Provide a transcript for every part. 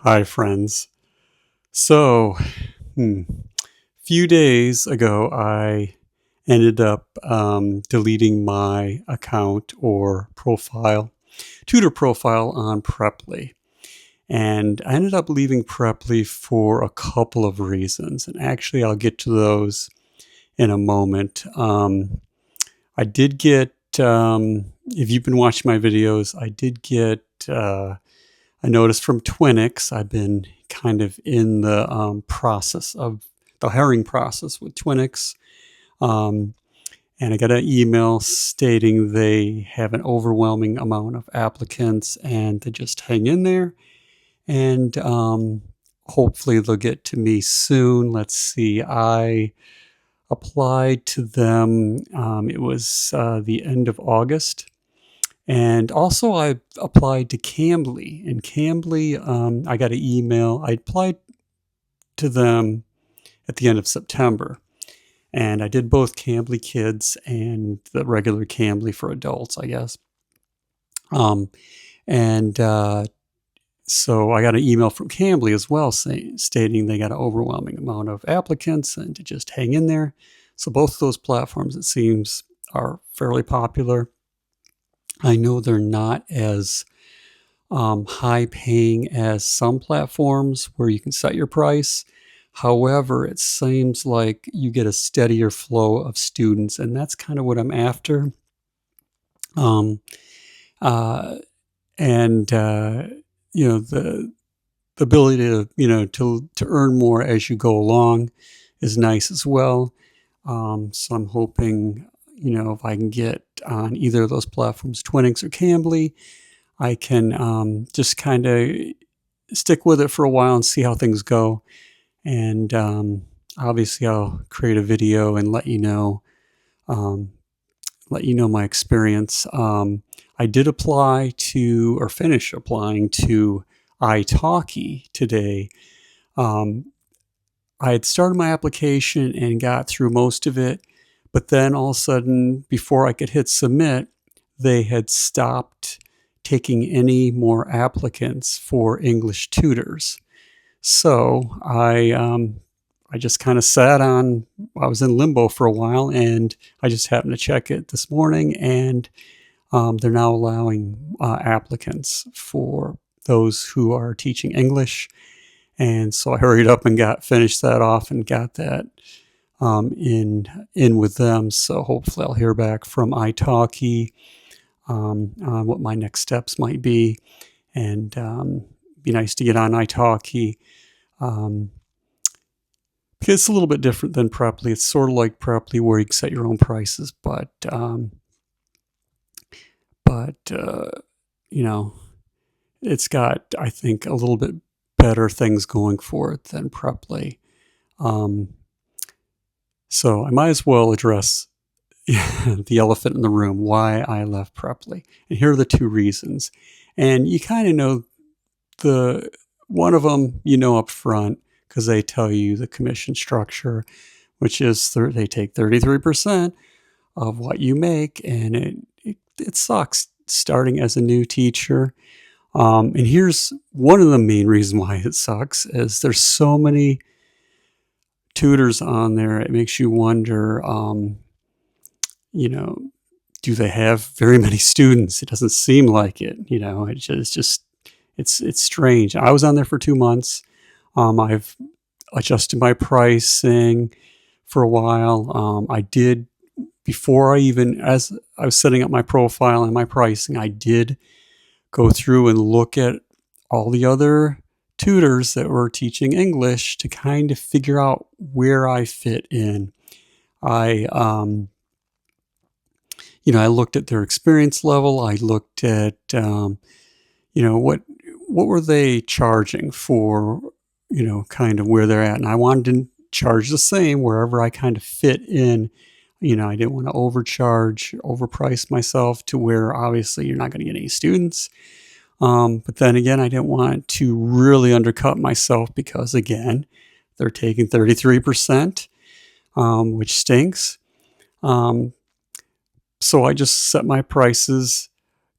Hi, friends. So, hmm, few days ago, I ended up deleting my account or profile, tutor profile on Preply. And I ended up leaving Preply for a couple of reasons. And actually, I'll get to those in a moment. I did get, if you've been watching my videos, I did get I noticed from Twinix, I've been kind of in the process of the hiring process with Twinix. Um, and I got an email stating they have an overwhelming amount of applicants and to just hang in there. And hopefully they'll get to me soon. Let's see. I applied to them. It was the end of August. And also, I applied to Cambly. And Cambly, I got an email. I applied to them at the end of September. And I did both Cambly Kids and the regular Cambly for adults, I guess. Um, and so I got an email from Cambly as well stating they got an overwhelming amount of applicants and to just hang in there. So both of those platforms, it seems, are fairly popular. I know they're not as high paying as some platforms where you can set your price. However, it seems like you get a steadier flow of students, and that's kind of what I'm after. Um, uh, and the ability to to earn more as you go along is nice as well. So I'm hoping if I can get on either of those platforms, Twinix or Cambly, I can just kind of stick with it for a while and see how things go. And obviously, I'll create a video and um, let you know my experience. I did apply to, or finish applying to, italki today. Um, I had started my application and got through most of it, but then all of a sudden, before I could hit submit, they had stopped taking any more applicants for English tutors. So I just kind of I was in limbo for a while, and I just happened to check it this morning, and they're now allowing applicants for those who are teaching English. And so I hurried up and finished that off and got that in with them. So hopefully I'll hear back from italki on what my next steps might be, and be nice to get on italki. Because it's a little bit different than Preply. It's sort of like Preply where you can set your own prices, but it's got, I think, a little bit better things going for it than Preply. So I might as well address the elephant in the room, why I left Preply. And here are the two reasons. And you kind of know one of them, up front, because they tell you the commission structure, which is they take 33% of what you make, and it sucks starting as a new teacher. And here's one of the main reasons why it sucks is there's so many tutors on there. It makes you wonder, do they have very many students? It doesn't seem like it. It's strange. I was on there for 2 months. I've adjusted my pricing for a while. I did, as I was setting up my profile and my pricing, I did go through and look at all the other tutors that were teaching English to kind of figure out where I fit in. I looked at their experience level. I looked at, what were they charging for, kind of where they're at. And I wanted to charge the same wherever I kind of fit in. I didn't want to overprice myself to where obviously you're not going to get any students. But then again, I didn't want to really undercut myself because, again, they're taking 33%, which stinks. So I just set my prices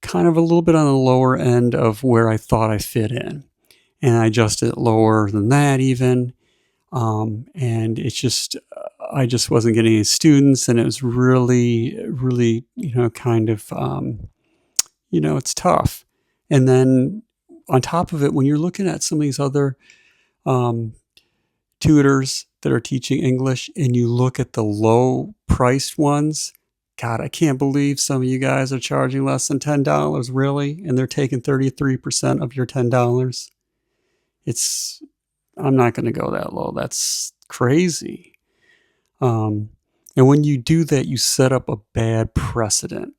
kind of a little bit on the lower end of where I thought I fit in. and I adjusted it lower than that even. And it's just, I just wasn't getting any students, and it was really, really, kind of, it's tough. And then on top of it, when you're looking at some of these other um, tutors that are teaching English and you look at the low priced ones, God, I can't believe some of you guys are charging less than $10, really, and they're taking 33% of your $10. It's, I'm not going to go that low. That's crazy. And when you do that, you set up a bad precedent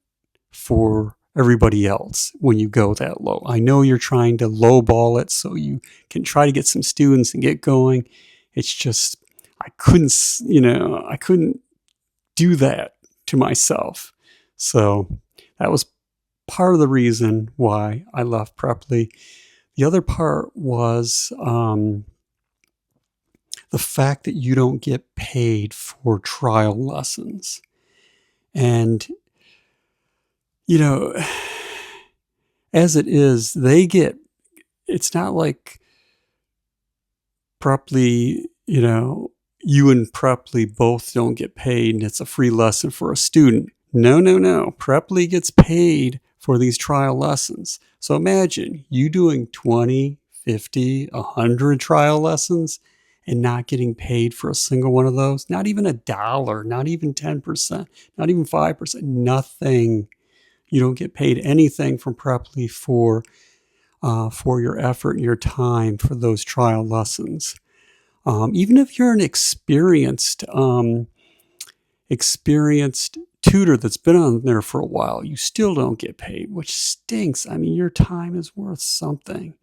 for everybody else when you go that low. I know you're trying to lowball it so you can try to get some students and get going. It's just, I couldn't do that to myself. So that was part of the reason why I left Preply. The other part was the fact that you don't get paid for trial lessons. And, as it is, it's not like Preply, you and Preply both don't get paid and it's a free lesson for a student. No. Preply gets paid for these trial lessons. So imagine you doing 20, 50, 100 trial lessons and not getting paid for a single one of those. Not even $1, not even 10%, not even 5%, nothing. You don't get paid anything from Preply for your effort and your time for those trial lessons. Even if you're an experienced tutor that's been on there for a while, you still don't get paid, which stinks. I mean, your time is worth something.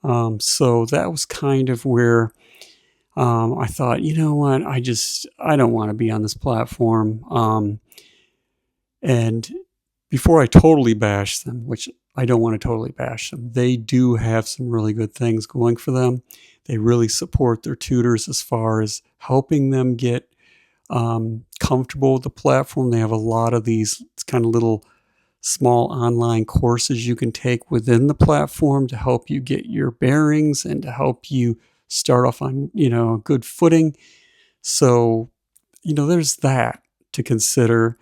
So that was kind of where I thought, you know what, I don't want to be on this platform. And before I totally bash them, which I don't want to totally bash them, they do have some really good things going for them. They really support their tutors as far as helping them get comfortable with the platform. They have a lot of these kind of little small online courses you can take within the platform to help you get your bearings and to help you start off on, a good footing. So, there's that to consider.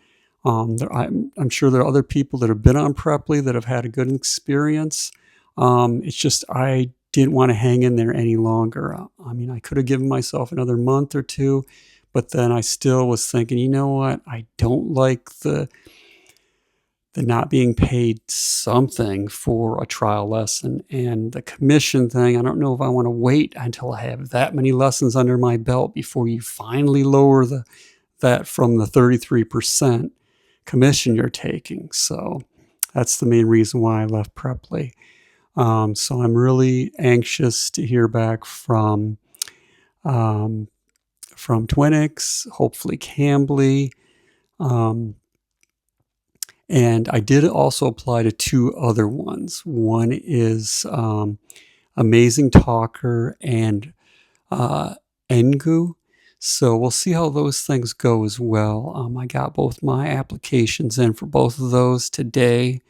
I'm sure there are other people that have been on Preply that have had a good experience. It's just I didn't want to hang in there any longer. I mean, I could have given myself another month or two, but then I still was thinking, you know what? I don't like the not being paid something for a trial lesson, and the commission thing. I don't know if I want to wait until I have that many lessons under my belt before you finally lower that from the 33% commission you're taking. So that's the main reason why I left Preply. So I'm really anxious to hear back from Twinix, hopefully Cambly. And I did also apply to 2 other ones. One is Amazing Talker and Engu. So we'll see how those things go as well. I got both my applications in for both of those today.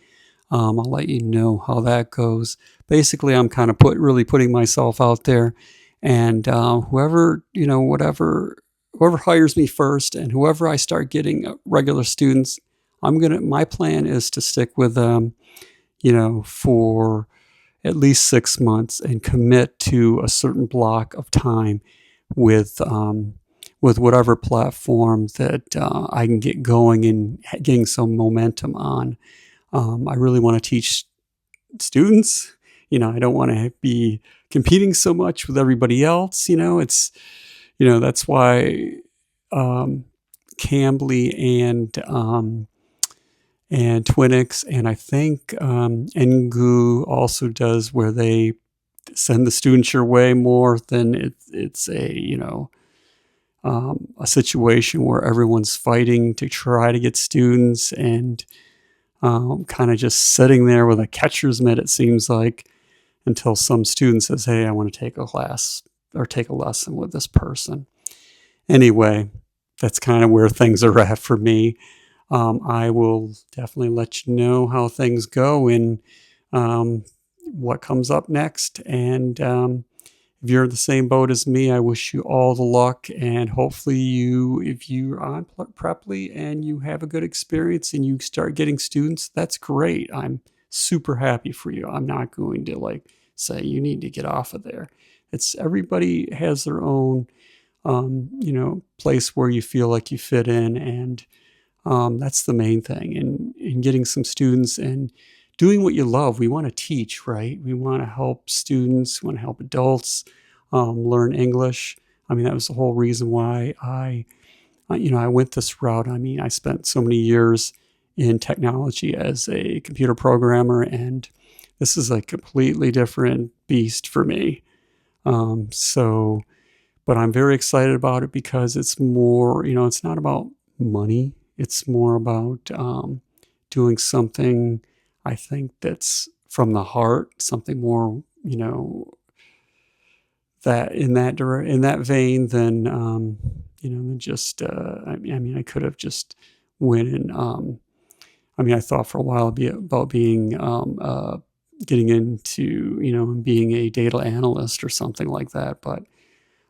I'll let you know how that goes. Basically, I'm kind of really putting myself out there, and whoever hires me first, and whoever I start getting regular students, my plan is to stick with them, for at least 6 months and commit to a certain block of time with whatever platform that I can get going and getting some momentum on. I really want to teach students. I don't want to be competing so much with everybody else. It's, that's why Cambly and Twinix, and I think Engu also does, where they send the students your way more than it's a situation where everyone's fighting to try to get students, and kind of just sitting there with a catcher's mitt, it seems like, until some student says, hey, I want to take a class or take a lesson with this person. Anyway, that's kind of where things are at for me. I will definitely let you know how things go in what comes up next. And if you're in the same boat as me, I wish you all the luck. And hopefully, if you're on Preply and you have a good experience and you start getting students, that's great. I'm super happy for you. I'm not going to like say you need to get off of there. It's everybody has their own, place where you feel like you fit in, and that's the main thing. And in getting some students and doing what you love, we want to teach, right? We want to help students, we want to help adults learn English. I mean, that was the whole reason why I went this route. I mean, I spent so many years in technology as a computer programmer, and this is a completely different beast for me. So, but I'm very excited about it because it's more, it's not about money. It's more about doing something, I think, that's from the heart, something more, that in that vein than, than just, I mean, I could have just went and, I thought for a while about being, getting into, being a data analyst or something like that. But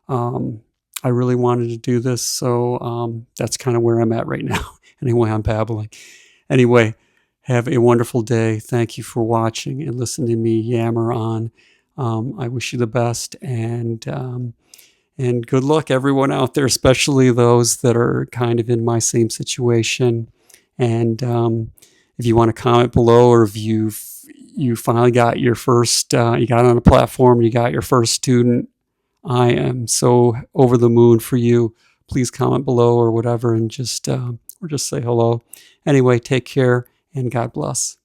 I really wanted to do this. So that's kind of where I'm at right now. Anyway, I'm babbling. Anyway, have a wonderful day. Thank you for watching and listening to me yammer on. I wish you the best, and good luck everyone out there, especially those that are kind of in my same situation. And if you want to comment below, or if you finally got your first, you got on a platform, you got your first student, I am so over the moon for you. Please comment below or whatever, and just or just say hello. Anyway, take care and God bless.